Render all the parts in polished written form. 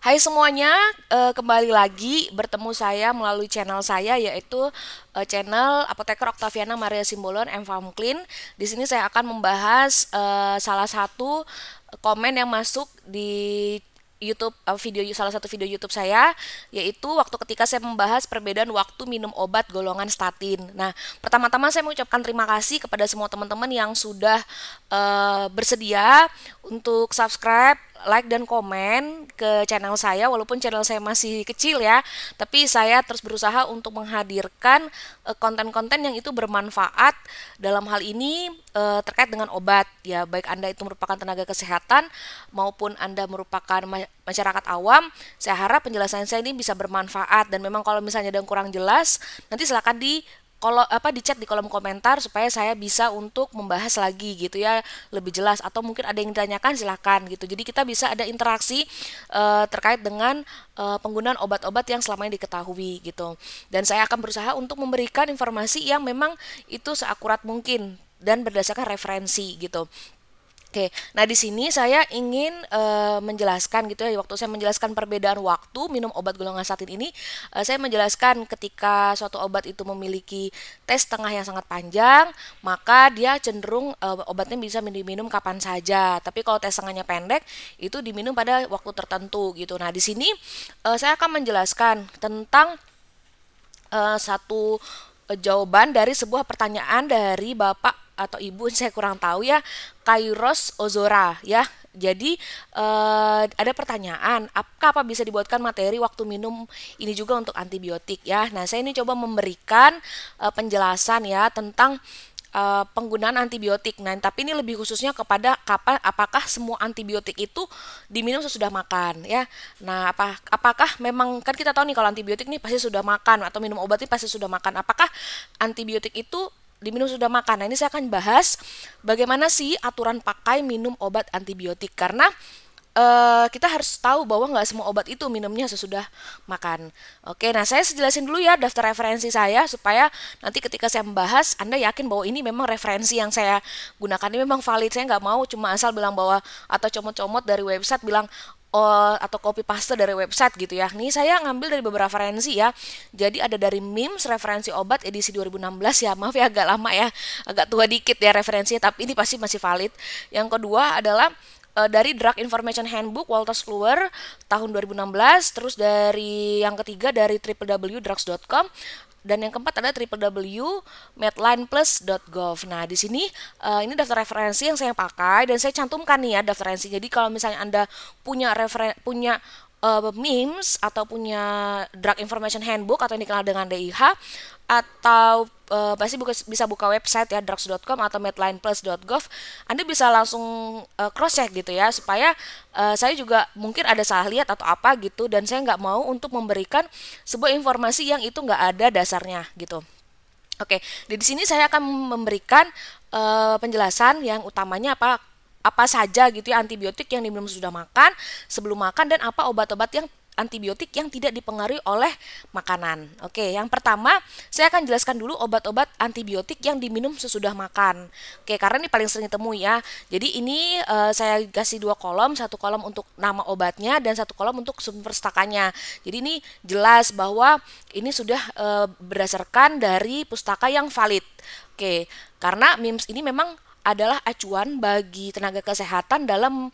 Hai semuanya, kembali lagi bertemu saya melalui channel saya yaitu channel Apoteker Octaviana Maria Simbolon M Farm Clean. Di sini saya akan membahas salah satu komen yang masuk di YouTube salah satu video YouTube saya, yaitu waktu ketika saya membahas perbedaan waktu minum obat golongan statin. Nah, pertama-tama saya mengucapkan terima kasih kepada semua teman-teman yang sudah bersedia untuk subscribe, like dan komen ke channel saya. Walaupun channel saya masih kecil ya, tapi saya terus berusaha untuk menghadirkan konten-konten yang itu bermanfaat dalam hal ini terkait dengan obat ya, baik Anda itu merupakan tenaga kesehatan maupun Anda merupakan masyarakat awam. Saya harap penjelasan saya ini bisa bermanfaat, dan memang kalau misalnya ada yang kurang jelas nanti silakan di chat di kolom komentar supaya saya bisa untuk membahas lagi gitu ya, lebih jelas, atau mungkin ada yang ditanyakan silakan gitu. Jadi kita bisa ada interaksi terkait dengan penggunaan obat-obat yang selama ini diketahui gitu. Dan saya akan berusaha untuk memberikan informasi yang memang itu seakurat mungkin dan berdasarkan referensi gitu. Oke, nah di sini saya ingin menjelaskan gitu ya, waktu saya menjelaskan perbedaan waktu minum obat golongan statin ini, saya menjelaskan ketika suatu obat itu memiliki tes tengah yang sangat panjang, maka dia cenderung obatnya bisa diminum kapan saja. Tapi kalau tes tengahnya pendek, itu diminum pada waktu tertentu gitu. Nah di sini saya akan menjelaskan tentang satu jawaban dari sebuah pertanyaan dari Bapak atau Ibu, saya kurang tahu ya, Kairos Ozora ya. Jadi ada pertanyaan, apa bisa dibuatkan materi waktu minum ini juga untuk antibiotik ya. Nah, saya ini coba memberikan penjelasan ya tentang penggunaan antibiotik. Nah, tapi ini lebih khususnya kepada apakah semua antibiotik itu diminum sesudah makan ya. Nah, apakah memang, kan kita tahu nih kalau antibiotik nih pasti sudah makan, atau minum obat ini pasti sudah makan. Apakah antibiotik itu diminum sudah makan? Nah, ini saya akan bahas bagaimana sih aturan pakai minum obat antibiotik, karena kita harus tahu bahwa nggak semua obat itu minumnya sesudah makan. Oke, nah saya jelasin dulu ya daftar referensi saya supaya nanti ketika saya membahas Anda yakin bahwa ini memang referensi yang saya gunakan ini memang valid. Saya nggak mau cuma asal bilang bahwa, atau comot-comot dari website bilang atau copy paste dari website gitu ya. Nih saya ngambil dari beberapa referensi ya. Jadi ada dari MIMS referensi obat edisi 2016 ya. Maaf ya agak lama ya. Agak tua dikit ya referensinya, tapi ini pasti masih valid. Yang kedua adalah dari Drug Information Handbook Wolters Kluwer tahun 2016, terus dari yang ketiga dari www.drugs.com, dan yang keempat ada www.medlineplus.gov. Nah, di sini ini daftar referensi yang saya pakai dan saya cantumkan nih ya daftar referensi. Jadi kalau misalnya Anda punya MIMS atau punya Drug Information Handbook atau yang dikenal dengan DIH, atau pasti bisa buka website ya drugs.com atau medlineplus.gov, Anda bisa langsung cross check gitu ya, supaya saya juga mungkin ada salah lihat atau apa gitu, dan saya nggak mau untuk memberikan sebuah informasi yang itu nggak ada dasarnya gitu. Oke, di sini saya akan memberikan penjelasan yang utamanya apa saja gitu ya antibiotik yang diminum sudah makan, sebelum makan, dan apa obat-obat yang antibiotik yang tidak dipengaruhi oleh makanan. Oke, yang pertama saya akan jelaskan dulu obat-obat antibiotik yang diminum sesudah makan. Oke, karena ini paling sering ditemui ya. Jadi ini saya kasih dua kolom, satu kolom untuk nama obatnya dan satu kolom untuk sumber pustakannya. Jadi ini jelas bahwa ini sudah berdasarkan dari pustaka yang valid. Oke, karena MIMS ini memang adalah acuan bagi tenaga kesehatan dalam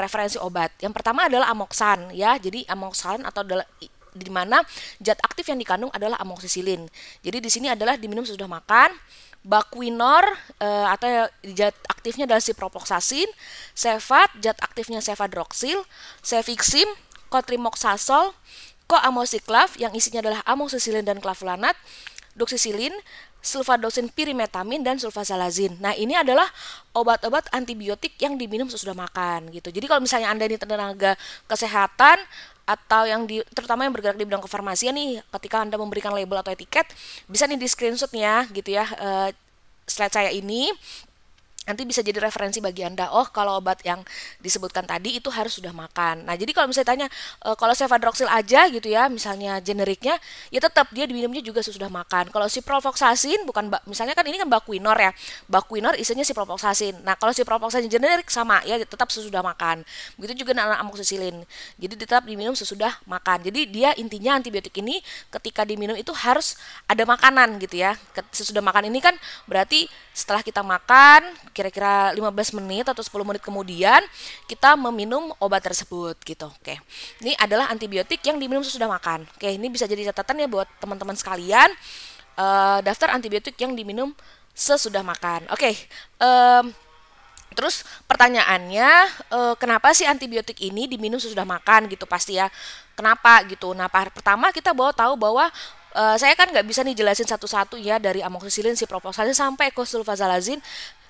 referensi obat. Yang pertama adalah amoxan ya. Jadi amoxan atau di mana zat aktif yang dikandung adalah amoksisilin. Jadi di sini adalah diminum sesudah makan. Baquinor atau zat aktifnya adalah ciprofloxacin, Cefat zat aktifnya cefadroxil, Cefixim, cotrimoxazole, coamoxiclav yang isinya adalah amoksisilin dan clavulanat, doxycycline, sulfadoxin pirimetamin, dan sulfasalazin. Nah, ini adalah obat-obat antibiotik yang diminum sesudah makan gitu. Jadi kalau misalnya Anda ini tenaga kesehatan atau terutama yang bergerak di bidang kefarmasian nih, ketika Anda memberikan label atau etiket, bisa nih di screenshot ya gitu ya slide saya ini. Nanti bisa jadi referensi bagi Anda. Oh, kalau obat yang disebutkan tadi itu harus sudah makan. Nah, jadi kalau misalnya tanya kalau cefadroxil aja gitu ya, misalnya generiknya, ya tetap dia diminumnya juga sesudah makan. Kalau ciprofloxacin bukan misalnya kan ini kan Bakuinor ya. Bakuinor isinya ciprofloxacin. Nah, kalau ciprofloxacin generik sama ya tetap sesudah makan. Begitu juga dengan amoxicillin. Jadi tetap diminum sesudah makan. Jadi dia intinya antibiotik ini ketika diminum itu harus ada makanan gitu ya. Sesudah makan ini kan berarti setelah kita makan kira-kira 15 menit atau 10 menit kemudian kita meminum obat tersebut gitu. Oke. Ini adalah antibiotik yang diminum sesudah makan. Oke, ini bisa jadi catatan ya buat teman-teman sekalian. Daftar antibiotik yang diminum sesudah makan. Oke. Terus pertanyaannya, kenapa sih antibiotik ini diminum sesudah makan gitu pasti ya. Kenapa gitu? Nah, pertama kita tahu bahwa saya kan nggak bisa nih jelasin satu-satu ya dari amoxicillin, ciprofloxacin sampai sulfasalazin.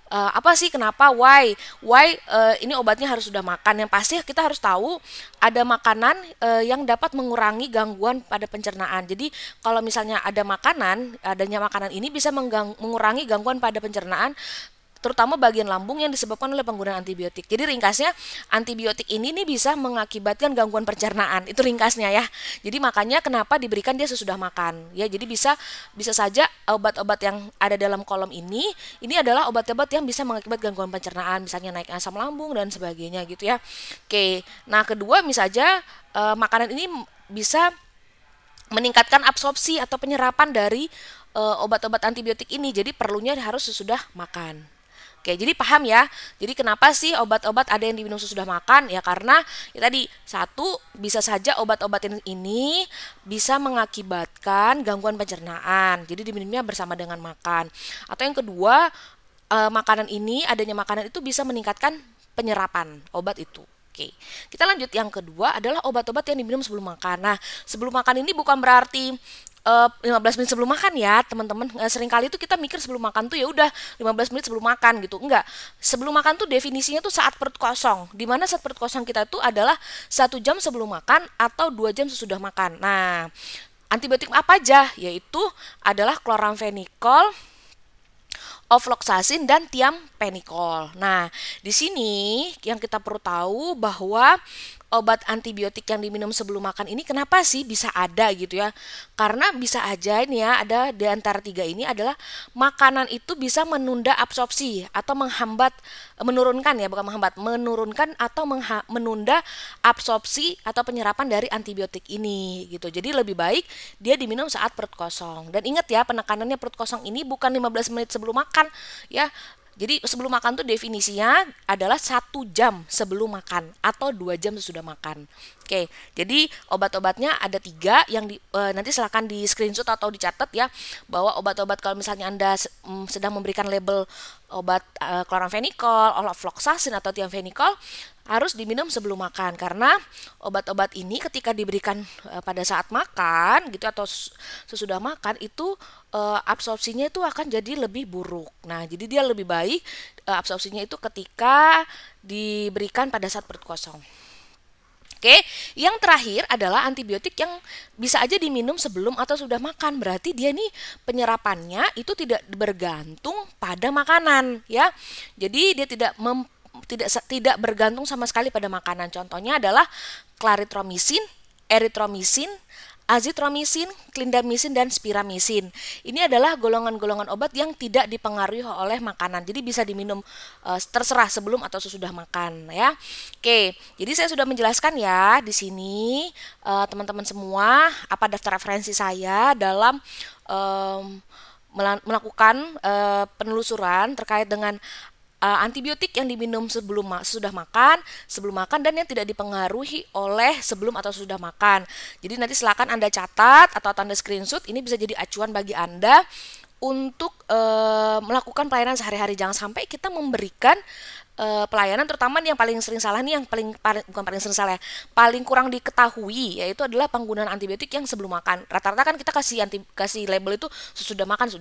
Apa sih kenapa why ini obatnya harus sudah makan. Yang pasti kita harus tahu ada makanan yang dapat mengurangi gangguan pada pencernaan. Jadi kalau misalnya adanya makanan ini bisa mengurangi gangguan pada pencernaan, terutama bagian lambung yang disebabkan oleh penggunaan antibiotik. Jadi ringkasnya antibiotik ini nih bisa mengakibatkan gangguan pencernaan. Itu ringkasnya ya. Jadi makanya kenapa diberikan dia sesudah makan. Ya, jadi bisa saja obat-obat yang ada dalam kolom ini adalah obat-obat yang bisa mengakibatkan gangguan pencernaan, misalnya naik asam lambung dan sebagainya gitu ya. Oke. Nah, kedua misalnya makanan ini bisa meningkatkan absorpsi atau penyerapan dari obat-obat antibiotik ini. Jadi perlunya harus sesudah makan. Oke, jadi paham ya. Jadi kenapa sih obat-obat ada yang diminum sesudah makan? Ya karena ya tadi satu bisa saja obat-obat ini bisa mengakibatkan gangguan pencernaan. Jadi diminumnya bersama dengan makan. Atau yang kedua, adanya makanan itu bisa meningkatkan penyerapan obat itu. Oke, kita lanjut yang kedua adalah obat-obat yang diminum sebelum makan. Nah, sebelum makan ini bukan berarti 15 menit sebelum makan ya teman-teman. Seringkali itu kita mikir sebelum makan tuh ya udah 15 menit sebelum makan gitu. Enggak, sebelum makan tuh definisinya tuh saat perut kosong, dimana saat perut kosong kita tuh adalah 1 jam sebelum makan atau 2 jam sesudah makan. Nah, antibiotik apa aja? Yaitu adalah chloramphenicol, ofloxacin dan tiampenicol. Nah, di sini yang kita perlu tahu bahwa obat antibiotik yang diminum sebelum makan ini kenapa sih bisa ada gitu ya? Karena bisa aja ini ya, ada di antara tiga ini adalah makanan itu bisa menunda absorpsi atau menurunkan atau menunda absorpsi atau penyerapan dari antibiotik ini gitu. Jadi lebih baik dia diminum saat perut kosong. Dan ingat ya, penekanannya perut kosong ini bukan 15 menit sebelum makan ya. Jadi sebelum makan tuh definisinya adalah 1 jam sebelum makan atau 2 jam sesudah makan. Oke, jadi obat-obatnya ada 3 yang nanti silakan di screenshot atau dicatat ya, bahwa obat-obat kalau misalnya Anda sedang memberikan label obat chloramphenicol, ofloxacin atau tiampenicol harus diminum sebelum makan, karena obat-obat ini ketika diberikan pada saat makan gitu atau sesudah makan itu absorpsinya itu akan jadi lebih buruk. Nah, jadi dia lebih baik absorpsinya itu ketika diberikan pada saat perut kosong. Oke, yang terakhir adalah antibiotik yang bisa aja diminum sebelum atau sudah makan. Berarti dia nih penyerapannya itu tidak bergantung pada makanan ya. Jadi dia tidak bergantung sama sekali pada makanan. Contohnya adalah clarithromycin, erythromycin, azitromisin, clindamycin, dan spiramisin. Ini adalah golongan-golongan obat yang tidak dipengaruhi oleh makanan. Jadi bisa diminum terserah sebelum atau sesudah makan ya. Oke, jadi saya sudah menjelaskan ya di sini teman-teman semua apa daftar referensi saya dalam melakukan penelusuran terkait dengan antibiotik yang diminum sebelum makan dan yang tidak dipengaruhi oleh sebelum atau sudah makan. Jadi nanti silakan Anda catat atau Anda screenshot, ini bisa jadi acuan bagi Anda untuk melakukan pelayanan sehari-hari. Jangan sampai kita memberikan pelayanan, terutama yang paling sering salah nih, paling kurang diketahui, yaitu adalah penggunaan antibiotik yang sebelum makan. Rata-rata kan kita kasih label itu sudah makan.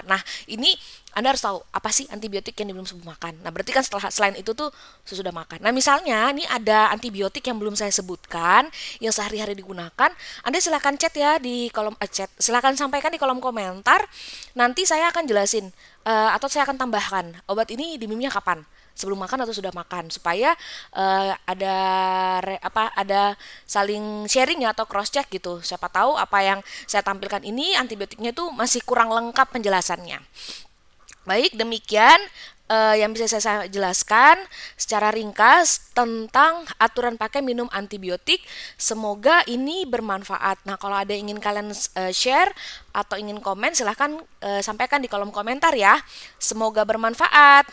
Nah, ini Anda harus tahu apa sih antibiotik yang diminum sebelum makan. Nah, berarti kan selain itu tuh sesudah makan. Nah, misalnya ini ada antibiotik yang belum saya sebutkan yang sehari-hari digunakan. Anda silakan chat ya di kolom chat. Silakan sampaikan di kolom komentar. Nanti saya akan jelasin atau saya akan tambahkan obat ini diminumnya kapan, sebelum makan atau sudah makan, supaya ada ada saling sharing ya, atau cross check gitu. Siapa tahu apa yang saya tampilkan ini antibiotiknya itu masih kurang lengkap penjelasannya. Baik, demikian yang bisa saya jelaskan secara ringkas tentang aturan pakai minum antibiotik. Semoga ini bermanfaat. Nah, kalau ada yang ingin kalian share atau ingin komen, silahkan sampaikan di kolom komentar ya. Semoga bermanfaat.